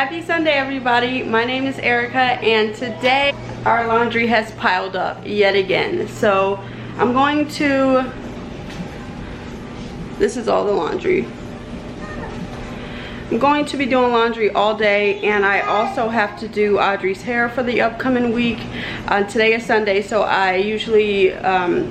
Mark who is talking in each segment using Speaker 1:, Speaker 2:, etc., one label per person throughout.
Speaker 1: Happy Sunday, everybody. My name is Erica, and today our laundry has piled up yet again. So I'm going to, this is all the laundry. I'm going to be doing laundry all day, and I also have to do Audrey's hair for the upcoming week. Today is Sunday, so I usually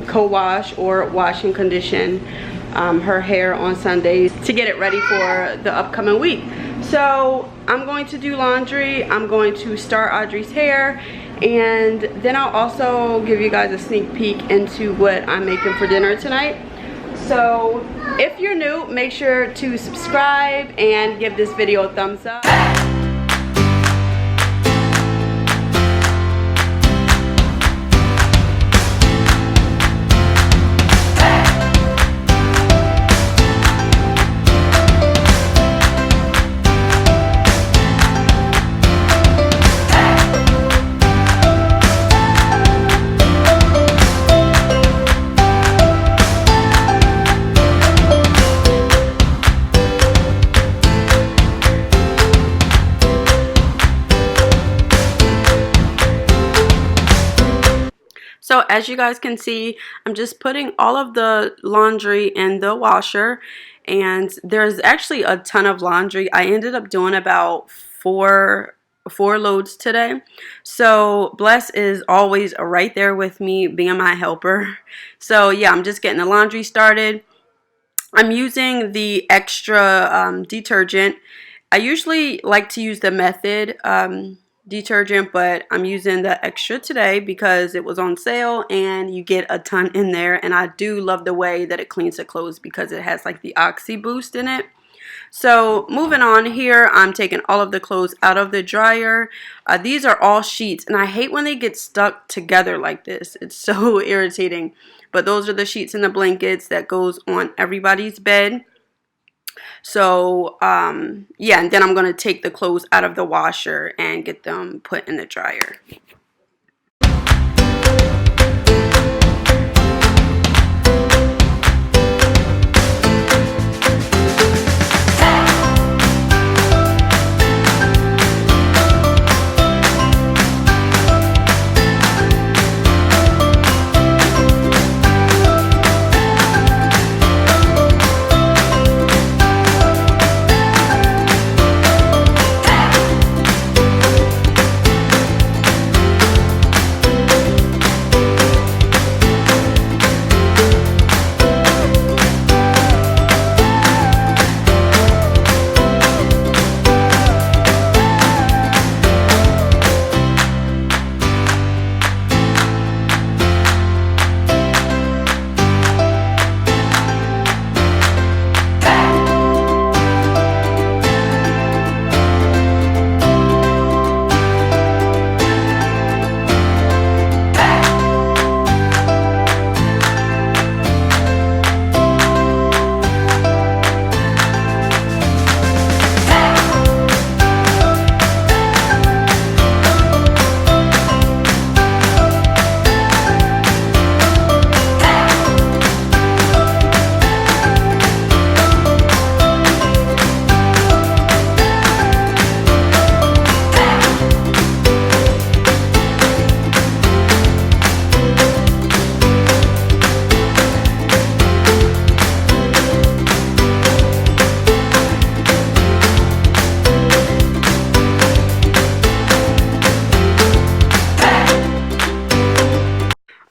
Speaker 1: co-wash or wash and condition her hair on Sundays to get it ready for the upcoming week. So I'm going to do laundry, I'm going to start Audrey's hair, and then I'll also give you guys a sneak peek into what I'm making for dinner tonight. So if you're new, make sure to subscribe and give this video a thumbs up. So as you guys can see, I'm just putting all of the laundry in the washer, and there's actually a ton of laundry. I ended up doing about four loads today. So Bless is always right there with me, being my helper. So yeah, I'm just getting the laundry started. I'm using the extra detergent. I usually like to use the Method detergent, but I'm using the extra today because it was on sale and you get a ton in there, and I do love the way that it cleans the clothes because it has like the Oxy Boost in it. So moving on here, I'm taking all of the clothes out of the dryer. These are all sheets, and I hate when they get stuck together like this. It's so irritating. But those are the sheets and the blankets that goes on everybody's bed. So yeah, and then I'm going to take the clothes out of the washer and get them put in the dryer.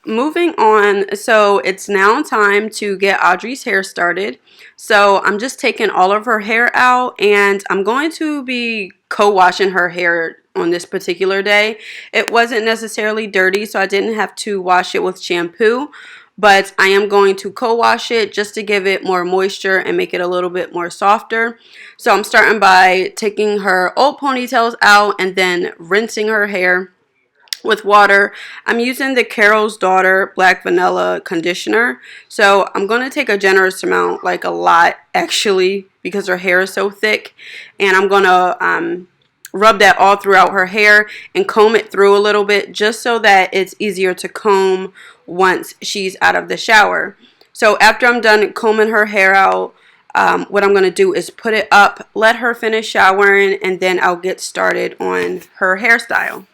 Speaker 1: Moving on, so it's now time to get Audrey's hair started. So I'm just taking all of her hair out, and I'm going to be co-washing her hair on this particular day. It wasn't necessarily dirty, so I didn't have to wash it with shampoo, but I am going to co-wash it just to give it more moisture and make it a little bit more softer. So I'm starting by taking her old ponytails out and then rinsing her hair with water. I'm using the Carol's Daughter Black Vanilla Conditioner. So I'm going to take a generous amount, like a lot actually, because her hair is so thick. And I'm going to rub that all throughout her hair and comb it through a little bit just so that it's easier to comb once she's out of the shower. So after I'm done combing her hair out, what I'm going to do is put it up, let her finish showering, and then I'll get started on her hairstyle.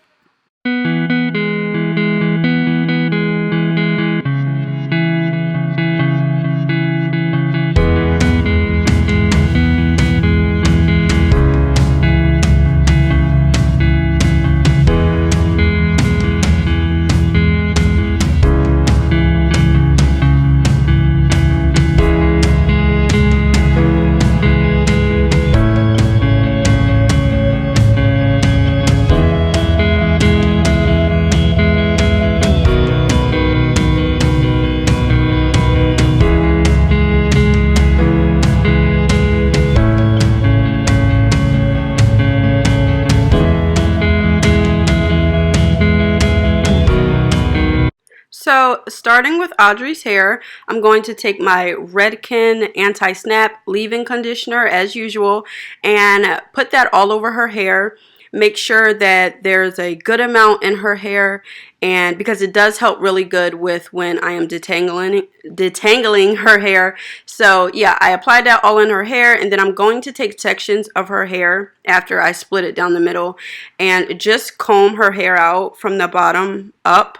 Speaker 1: So starting with Audrey's hair, I'm going to take my Redken Anti-Snap leave-in conditioner as usual and put that all over her hair. Make sure that there's a good amount in her hair, and because it does help really good with when I am detangling her hair. So yeah, I applied that all in her hair, and then I'm going to take sections of her hair after I split it down the middle and just comb her hair out from the bottom up.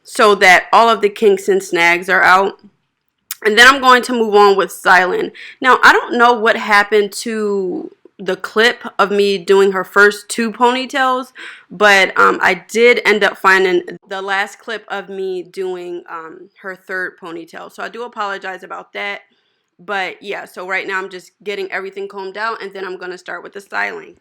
Speaker 1: So that all of the kinks and snags are out. And then I'm going to move on with styling. Now, I don't know what happened to the clip of me doing her first 2 ponytails, but I did end up finding the last clip of me doing her 3rd ponytail. So I do apologize about that. But yeah, so right now I'm just getting everything combed out, and then I'm going to start with the styling.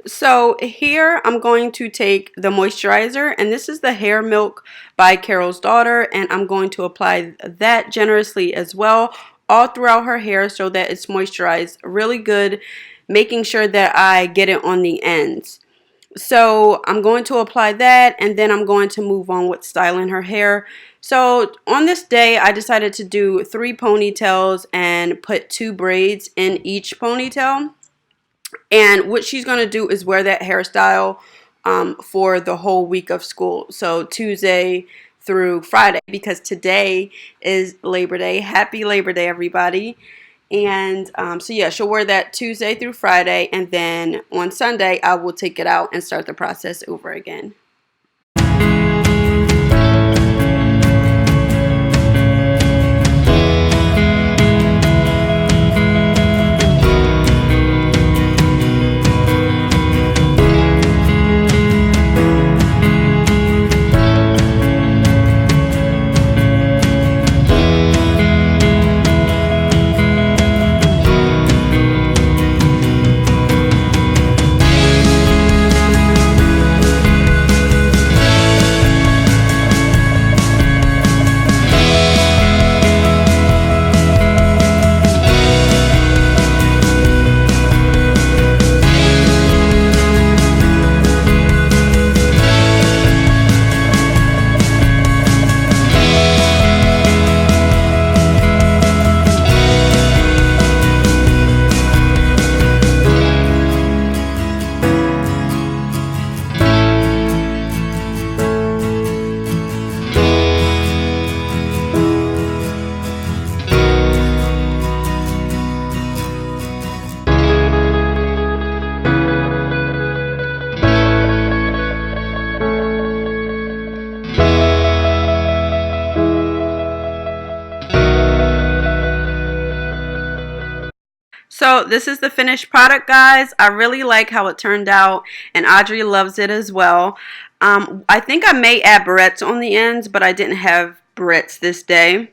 Speaker 1: So here I'm going to take the moisturizer, and this is the Hair Milk by Carol's Daughter, and I'm going to apply that generously as well all throughout her hair so that it's moisturized really good, making sure that I get it on the ends. So I'm going to apply that, and then I'm going to move on with styling her hair. So on this day, I decided to do 3 ponytails and put 2 braids in each ponytail. And what she's going to do is wear that hairstyle for the whole week of school. So Tuesday through Friday, because today is Labor Day. Happy Labor Day, everybody. And so yeah, she'll wear that Tuesday through Friday. And then on Sunday, I will take it out and start the process over again. So this is the finished product, guys. I really like how it turned out, and Audrey loves it as well. I think I may add barrettes on the ends, but I didn't have barrettes this day.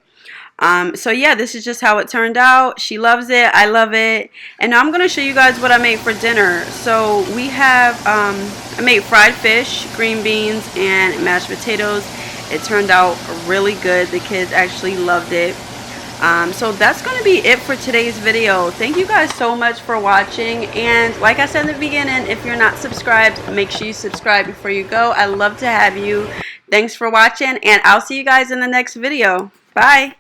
Speaker 1: So yeah, this is just how it turned out. She loves it. I love it. And now I'm going to show you guys what I made for dinner. So we have, I made fried fish, green beans, and mashed potatoes. It turned out really good. The kids actually loved it. So that's going to be it for today's video. Thank you guys so much for watching. And like I said in the beginning, if you're not subscribed, make sure you subscribe before you go. I love to have you. Thanks for watching, and I'll see you guys in the next video. Bye.